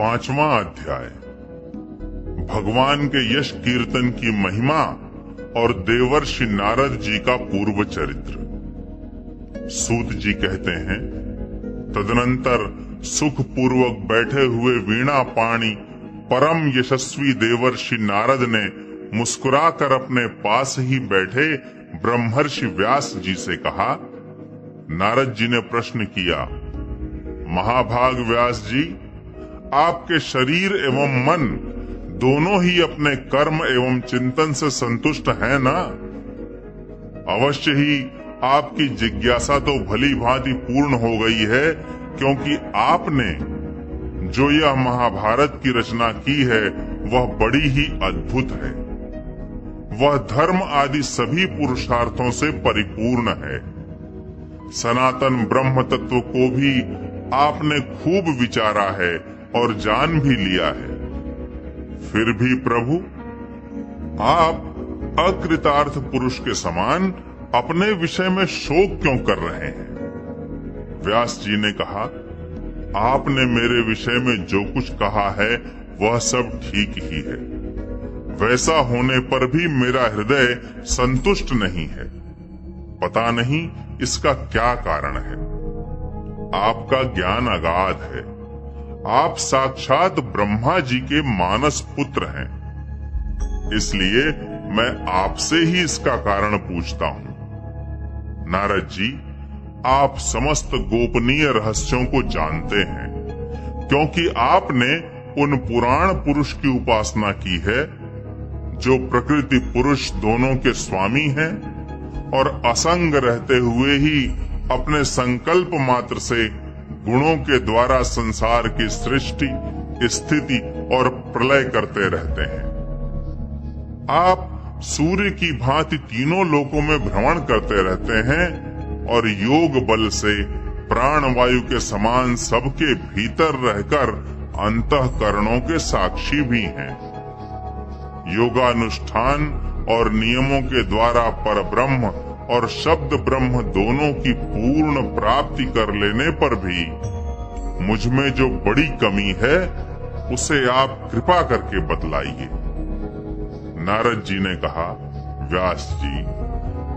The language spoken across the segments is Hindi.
5वां अध्याय। भगवान के यश कीर्तन की महिमा और देवर्षि नारद जी का पूर्व चरित्र। सूत जी कहते हैं, तदनंतर सुख पूर्वक बैठे हुए वीणा पाणी परम यशस्वी देवर्षि नारद ने मुस्कुराकर अपने पास ही बैठे ब्रह्मर्षि व्यास जी से कहा। नारद जी ने प्रश्न किया, महाभाग व्यास जी, आपके शरीर एवं मन दोनों ही अपने कर्म एवं चिंतन से संतुष्ट हैं ना? अवश्य ही आपकी जिज्ञासा तो भली भांति पूर्ण हो गई है, क्योंकि आपने जो यह महाभारत की रचना की है वह बड़ी ही अद्भुत है। वह धर्म आदि सभी पुरुषार्थों से परिपूर्ण है। सनातन ब्रह्म तत्व को भी आपने खूब विचारा है और जान भी लिया है। फिर भी प्रभु, आप अकृतार्थ पुरुष के समान अपने विषय में शोक क्यों कर रहे हैं? व्यास जी ने कहा, आपने मेरे विषय में जो कुछ कहा है वह सब ठीक ही है। वैसा होने पर भी मेरा हृदय संतुष्ट नहीं है। पता नहीं इसका क्या कारण है। आपका ज्ञान अगाध है। आप साक्षात ब्रह्मा जी के मानस पुत्र हैं। इसलिए मैं आपसे ही इसका कारण पूछता हूँ। नारद जी, आप समस्त गोपनीय रहस्यों को जानते हैं, क्योंकि आपने उन पुराण पुरुष की उपासना की है जो प्रकृति पुरुष दोनों के स्वामी हैं और असंग रहते हुए ही अपने संकल्प मात्र से गुणों के द्वारा संसार की सृष्टि, स्थिति और प्रलय करते रहते हैं। आप सूर्य की भांति तीनों लोकों में भ्रमण करते रहते हैं और योग बल से प्राण वायु के समान सबके भीतर रहकर अंतःकरणों के साक्षी भी हैं। योगानुष्ठान और नियमों के द्वारा परब्रह्म और शब्द ब्रह्म दोनों की पूर्ण प्राप्ति कर लेने पर भी मुझ में जो बड़ी कमी है उसे आप कृपा करके बतलाइए। नारद जी ने कहा, व्यास जी,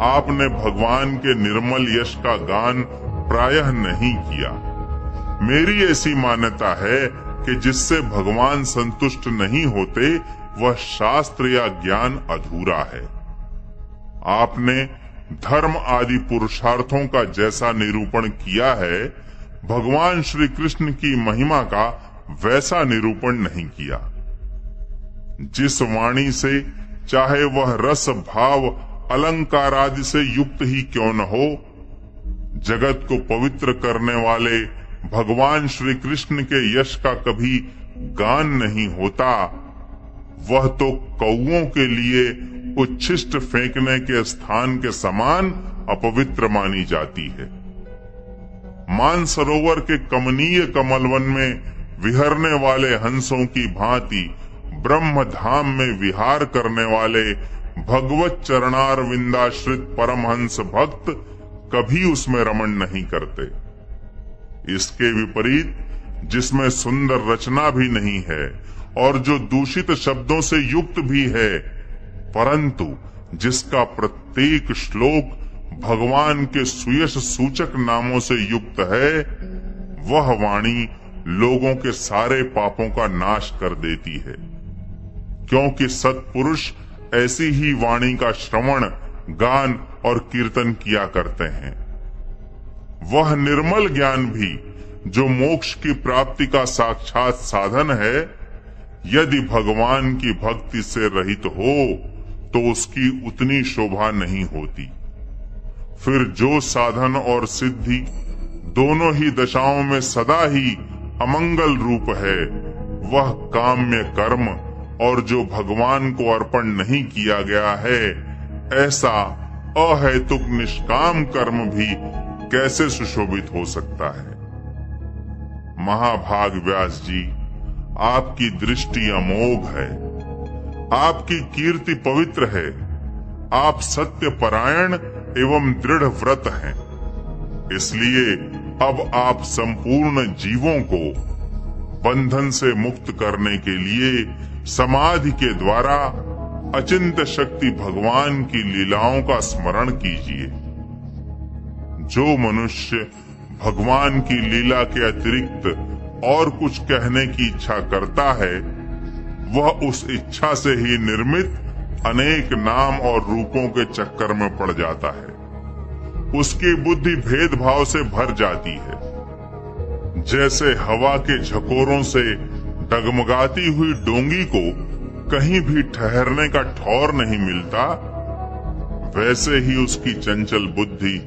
आपने भगवान के निर्मल यश का गान प्रायः नहीं किया। मेरी ऐसी मान्यता है कि जिससे भगवान संतुष्ट नहीं होते वह शास्त्र या ज्ञान अधूरा है। आपने धर्म आदि पुरुषार्थों का जैसा निरूपण किया है, भगवान श्री कृष्ण की महिमा का वैसा निरूपण नहीं किया। जिस वाणी से, चाहे वह रस भाव अलंकार आदि से युक्त ही क्यों न हो, जगत को पवित्र करने वाले भगवान श्री कृष्ण के यश का कभी गान नहीं होता, वह तो कौओं के लिए उच्छिष्ट फेंकने के स्थान के समान अपवित्र मानी जाती है। मानसरोवर के कमनीय कमलवन में विहरने वाले हंसों की भांति ब्रह्म धाम में विहार करने वाले भगवत चरणार विंदाश्रित परमहंस भक्त कभी उसमें रमण नहीं करते। इसके विपरीत, जिसमें सुंदर रचना भी नहीं है और जो दूषित शब्दों से युक्त भी है, परंतु जिसका प्रत्येक श्लोक भगवान के सुयश सूचक नामों से युक्त है, वह वाणी लोगों के सारे पापों का नाश कर देती है। क्योंकि सत्पुरुष ऐसी ही वाणी का श्रवण, गान और कीर्तन किया करते हैं। वह निर्मल ज्ञान भी जो मोक्ष की प्राप्ति का साक्षात साधन है, यदि भगवान की भक्ति से रहित हो तो उसकी उतनी शोभा नहीं होती। फिर जो साधन और सिद्धि दोनों ही दशाओं में सदा ही अमंगल रूप है, वह काम्य कर्म और जो भगवान को अर्पण नहीं किया गया है, ऐसा अहेतुक निष्काम कर्म भी कैसे सुशोभित हो सकता है? महाभाग व्यास जी, आपकी दृष्टि अमोघ है। आपकी कीर्ति पवित्र है। आप सत्य परायण एवं दृढ़ व्रत हैं। इसलिए अब आप संपूर्ण जीवों को बंधन से मुक्त करने के लिए समाधि के द्वारा अचिंत्य शक्ति भगवान की लीलाओं का स्मरण कीजिए। जो मनुष्य भगवान की लीला के अतिरिक्त और कुछ कहने की इच्छा करता है, वह उस इच्छा से ही निर्मित अनेक नाम और रूपों के चक्कर में पड़ जाता है। उसकी बुद्धि भेदभाव से भर जाती है। जैसे हवा के झकोरों से डगमगाती हुई डोंगी को कहीं भी ठहरने का ठौर नहीं मिलता, वैसे ही उसकी चंचल बुद्धि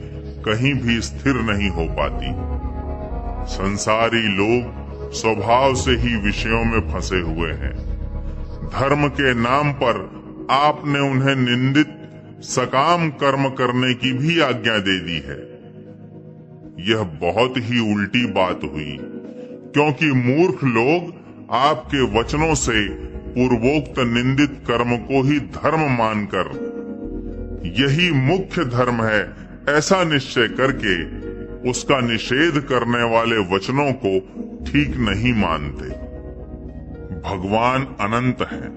कहीं भी स्थिर नहीं हो पाती। संसारी लोग स्वभाव से ही विषयों में फंसे हुए हैं। धर्म के नाम पर आपने उन्हें निंदित सकाम कर्म करने की भी आज्ञा दे दी है। यह बहुत ही उल्टी बात हुई, क्योंकि मूर्ख लोग आपके वचनों से पूर्वोक्त निंदित कर्म को ही धर्म मानकर यही मुख्य धर्म है ऐसा निश्चय करके उसका निषेध करने वाले वचनों को ठीक नहीं मानते। भगवान अनंत हैं।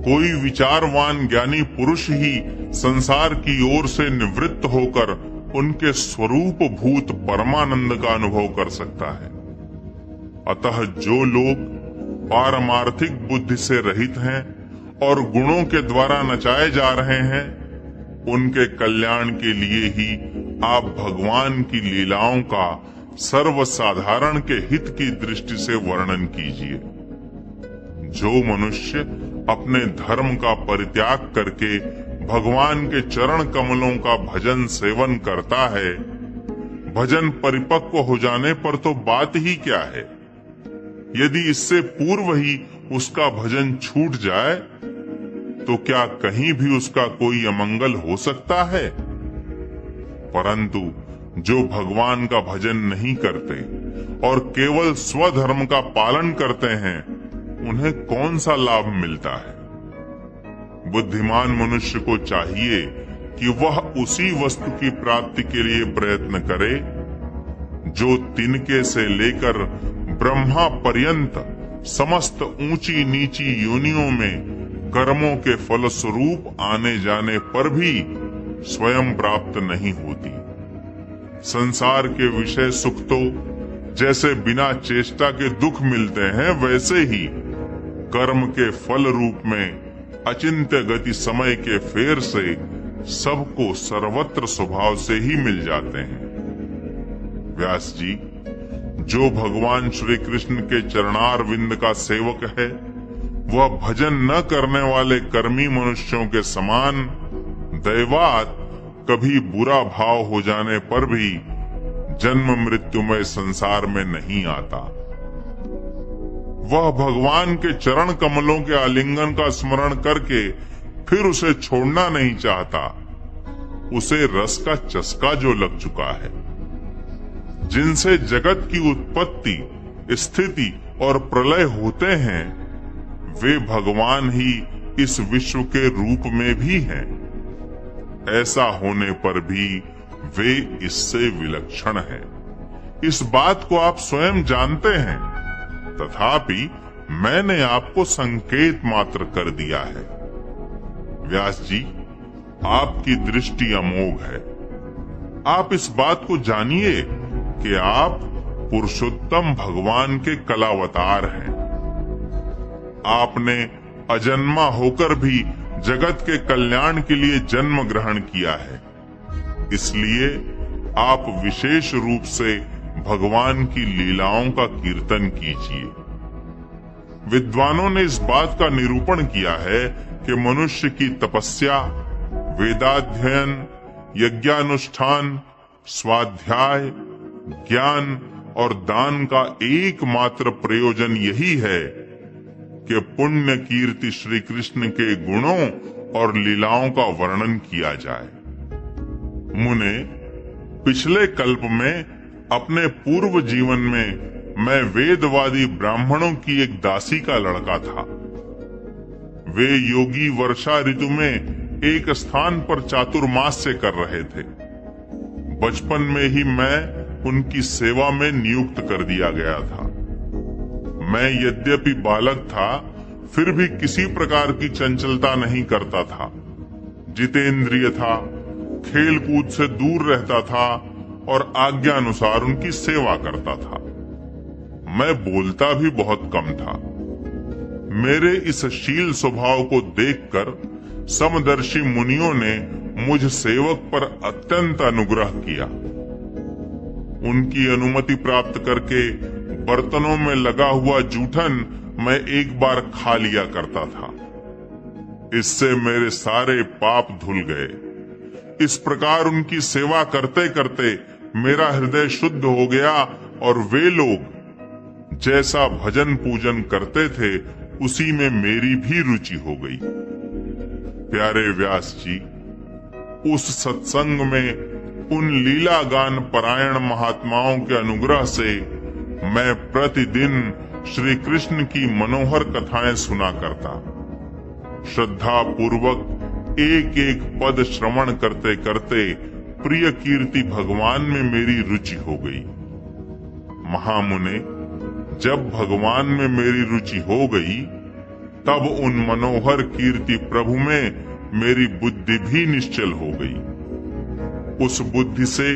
कोई विचारवान ज्ञानी पुरुष ही संसार की ओर से निवृत्त होकर उनके स्वरूप भूत परमानंद का अनुभव कर सकता है। अतः जो लोग पारमार्थिक बुद्धि से रहित हैं और गुणों के द्वारा नचाए जा रहे हैं, उनके कल्याण के लिए ही आप भगवान की लीलाओं का सर्वसाधारण के हित की दृष्टि से वर्णन कीजिए। जो मनुष्य अपने धर्म का परित्याग करके भगवान के चरण कमलों का भजन सेवन करता है, भजन परिपक्व हो जाने पर तो बात ही क्या है। यदि इससे पूर्व ही उसका भजन छूट जाए तो क्या कहीं भी उसका कोई अमंगल हो सकता है। परंतु जो भगवान का भजन नहीं करते और केवल स्वधर्म का पालन करते हैं, उन्हें कौन सा लाभ मिलता है। बुद्धिमान मनुष्य को चाहिए कि वह उसी वस्तु की प्राप्ति के लिए प्रयत्न करे जो तिनके से लेकर ब्रह्मा पर्यंत समस्त ऊंची नीची योनियों में कर्मों के फलस्वरूप आने जाने पर भी स्वयं प्राप्त नहीं होती। संसार के विषय सुख तो जैसे बिना चेष्टा के दुख मिलते हैं, वैसे ही कर्म के फल रूप में अचिंत्य गति समय के फेर से सबको सर्वत्र स्वभाव से ही मिल जाते हैं। व्यास जी, जो भगवान श्री कृष्ण के चरणार विंद का सेवक है, वह भजन न करने वाले कर्मी मनुष्यों के समान दैवात कभी बुरा भाव हो जाने पर भी जन्म मृत्युमय संसार में नहीं आता। वह भगवान के चरण कमलों के आलिंगन का स्मरण करके फिर उसे छोड़ना नहीं चाहता। उसे रस का चस्का जो लग चुका है। जिनसे जगत की उत्पत्ति, स्थिति और प्रलय होते हैं, वे भगवान ही इस विश्व के रूप में भी हैं। ऐसा होने पर भी वे इससे विलक्षण हैं। इस बात को आप स्वयं जानते हैं, तथापि मैंने आपको संकेत मात्र कर दिया है। व्यास जी, आपकी दृष्टि अमोघ है। आप इस बात को जानिए कि आप पुरुषोत्तम भगवान के कलावतार हैं। आपने अजन्मा होकर भी जगत के कल्याण के लिए जन्म ग्रहण किया है। इसलिए आप विशेष रूप से भगवान की लीलाओं का कीर्तन कीजिए। विद्वानों ने इस बात का निरूपण किया है कि मनुष्य की तपस्या, वेदाध्ययन, यज्ञानुष्ठान, स्वाध्याय, ज्ञान और दान का एकमात्र प्रयोजन यही है कि पुण्य कीर्ति श्री कृष्ण के गुणों और लीलाओं का वर्णन किया जाए। मुने, पिछले कल्प में अपने पूर्व जीवन में मैं वेदवादी ब्राह्मणों की एक दासी का लड़का था। वे योगी वर्षा ऋतु में एक स्थान पर चातुर्मास्य कर रहे थे। बचपन में ही मैं उनकी सेवा में नियुक्त कर दिया गया था। मैं यद्यपि बालक था, फिर भी किसी प्रकार की चंचलता नहीं करता था। जितेंद्रिय था, खेल कूद से दूर रहता था और आज्ञानुसार उनकी सेवा करता था। मैं बोलता भी बहुत कम था। मेरे इस शील स्वभाव को देखकर समदर्शी मुनियों ने मुझ सेवक पर अत्यंत अनुग्रह किया। उनकी अनुमति प्राप्त करके बर्तनों में लगा हुआ जूठन मैं एक बार खा लिया करता था। इससे मेरे सारे पाप धुल गए। इस प्रकार उनकी सेवा करते करते मेरा हृदय शुद्ध हो गया और वे लोग जैसा भजन पूजन करते थे उसी में मेरी भी रुचि हो गई। प्यारे व्यास जी, उस सत्संग में उन लीला गान परायण महात्माओं के अनुग्रह से मैं प्रतिदिन श्री कृष्ण की मनोहर कथाएं सुना करता। श्रद्धा पूर्वक एक एक पद श्रवण करते करते प्रिय कीर्ति भगवान में मेरी रुचि हो गई। महामुने, जब भगवान में मेरी रुचि हो गई, तब उन मनोहर कीर्ति प्रभु में मेरी बुद्धि भी निश्चल हो गई। उस बुद्धि से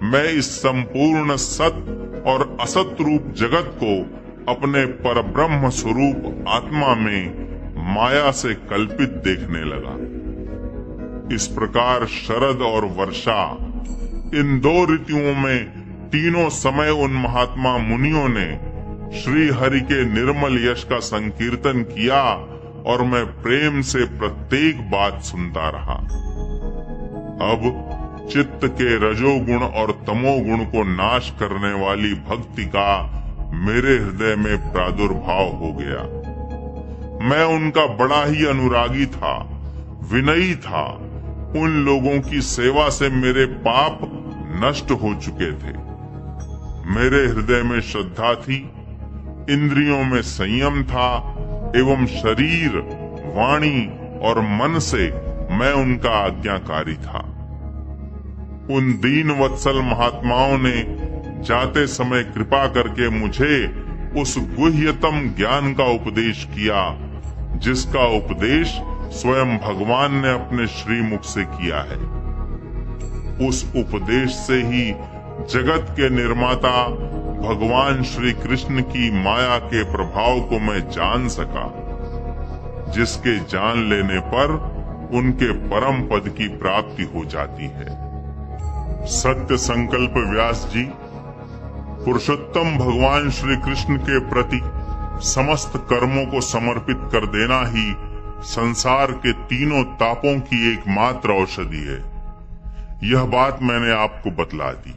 मैं इस संपूर्ण सत और असत रूप जगत को अपने परब्रह्म स्वरूप आत्मा में माया से कल्पित देखने लगा। इस प्रकार शरद और वर्षा, इन दो ऋतुओं में तीनों समय उन महात्मा मुनियों ने श्री हरि के निर्मल यश का संकीर्तन किया और मैं प्रेम से प्रत्येक बात सुनता रहा। अब चित्त के रजोगुण और तमोगुण को नाश करने वाली भक्ति का मेरे हृदय में प्रादुर्भाव हो गया। मैं उनका बड़ा ही अनुरागी था, विनयी था। उन लोगों की सेवा से मेरे पाप नष्ट हो चुके थे। मेरे हृदय में श्रद्धा थी, इंद्रियों में संयम था एवं शरीर, वाणी और मन से मैं उनका आज्ञाकारी था। उन दीन वत्सल महात्माओं ने जाते समय कृपा करके मुझे उस गुह्यतम ज्ञान का उपदेश किया, जिसका उपदेश स्वयं भगवान ने अपने श्रीमुख से किया है। उस उपदेश से ही जगत के निर्माता भगवान श्री कृष्ण की माया के प्रभाव को मैं जान सका, जिसके जान लेने पर उनके परम पद की प्राप्ति हो जाती है। सत्य संकल्प व्यास जी, पुरुषोत्तम भगवान श्री कृष्ण के प्रति समस्त कर्मों को समर्पित कर देना ही संसार के तीनों तापों की एकमात्र औषधि है। यह बात मैंने आपको बतला दी।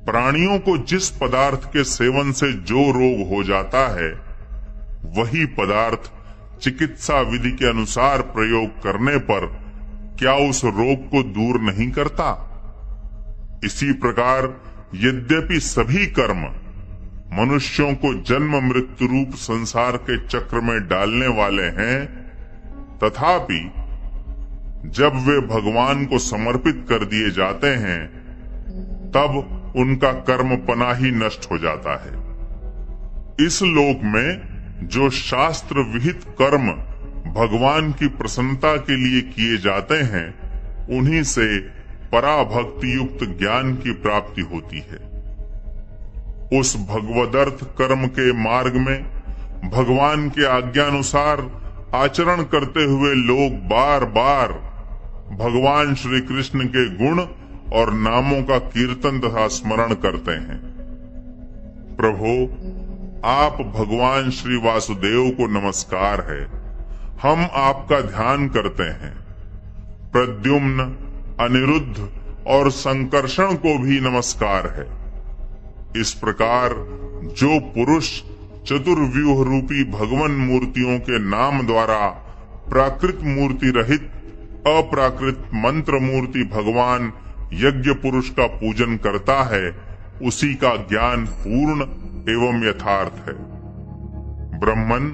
प्राणियों को जिस पदार्थ के सेवन से जो रोग हो जाता है, वही पदार्थ चिकित्सा विधि के अनुसार प्रयोग करने पर क्या उस रोग को दूर नहीं करता? इसी प्रकार यद्यपि सभी कर्म मनुष्यों को जन्म मृत्यु रूप संसार के चक्र में डालने वाले हैं, तथापि जब वे भगवान को समर्पित कर दिए जाते हैं, तब उनका कर्म पना ही नष्ट हो जाता है। इस लोक में जो शास्त्र विहित कर्म भगवान की प्रसन्नता के लिए किए जाते हैं, उन्हीं से पराभक्ति युक्त ज्ञान की प्राप्ति होती है। उस भगवदर्थ कर्म के मार्ग में भगवान के आज्ञानुसार आचरण करते हुए लोग बार बार भगवान श्री कृष्ण के गुण और नामों का कीर्तन तथा स्मरण करते हैं। प्रभु, आप भगवान श्री वासुदेव को नमस्कार है। हम आपका ध्यान करते हैं। प्रद्युम्न, अनिरुद्ध और संकर्षण को भी नमस्कार है। इस प्रकार जो पुरुष चतुर्व्यूह रूपी भगवान मूर्तियों के नाम द्वारा प्राकृत मूर्ति रहित अप्राकृत मंत्र मूर्ति भगवान यज्ञ पुरुष का पूजन करता है, उसी का ज्ञान पूर्ण एवं यथार्थ है। ब्रह्मन,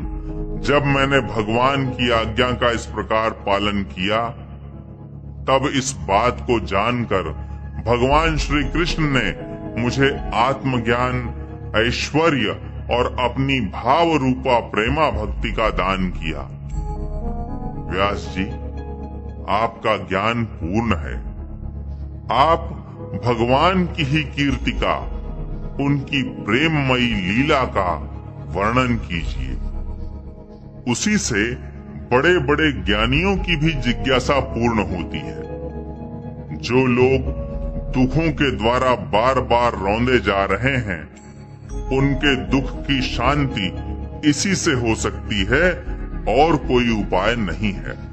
जब मैंने भगवान की आज्ञा का इस प्रकार पालन किया, तब इस बात को जानकर भगवान श्री कृष्ण ने मुझे आत्मज्ञान, ऐश्वर्य और अपनी भाव रूपा प्रेमा भक्ति का दान किया। व्यास जी, आपका ज्ञान पूर्ण है। आप भगवान की ही कीर्ति का, उनकी प्रेममयी लीला का वर्णन कीजिए। उसी से बड़े बड़े ज्ञानियों की भी जिज्ञासा पूर्ण होती है। जो लोग दुखों के द्वारा बार बार रौंदे जा रहे हैं, उनके दुख की शांति इसी से हो सकती है और कोई उपाय नहीं है।